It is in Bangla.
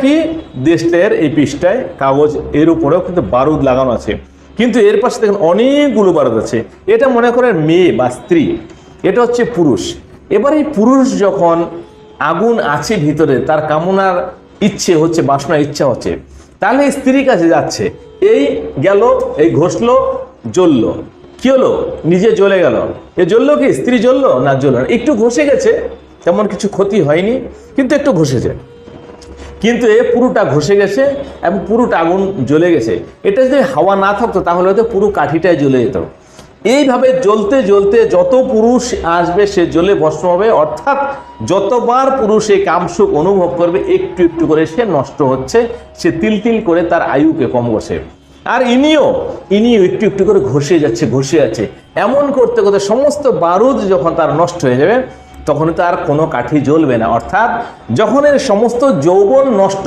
কি দেশটার এই পৃষ্ঠায় কাগজ, এর উপরেও কিন্তু বারুদ লাগানো আছে, কিন্তু এর পাশে দেখেন অনেকগুলো বারুদ আছে। এটা মনে করেন মেয়ে বা স্ত্রী, এটা হচ্ছে পুরুষ। এবার এই পুরুষ যখন আগুন আছে ভিতরে, তার কামনার ইচ্ছে হচ্ছে, বাসনার ইচ্ছা হচ্ছে, তাহলে স্ত্রীর কাছে যাচ্ছে, এই গেল, এই ঘষলো, জ্বললো, কি হলো, নিজে জ্বলে গেল। এ জ্বললো কি, স্ত্রী জ্বললো না, জ্বললো না, একটু ঘষে গেছে, তেমন কিছু ক্ষতি হয়নি, কিন্তু একটু ঘষেছে, কিন্তু এ পুরোটা ঘষে গেছে এবং পুরোটা আগুন জ্বলে গেছে। এটা যদি হাওয়া না থাকতো তাহলে হয়তো পুরো কাঠিটাই জ্বলে যেত। এইভাবে জ্বলতে জ্বলতে যত পুরুষ আসবে সে জ্বলে ভস্ম হবে, অর্থাৎ যতবার পুরুষ এই কামসুখ অনুভব করবে একটু একটু করে সে নষ্ট হচ্ছে, সে তিল তিল করে তার আয়ুকে কম করছে। আর ইনিও একটু একটু করে ঘষে যাচ্ছে, এমন করতে করতে সমস্ত বারুদ যখন তার নষ্ট হয়ে যাবে তখন তো আর কোনো কাঠি জ্বলবে না। অর্থাৎ যখন এর সমস্ত যৌবন নষ্ট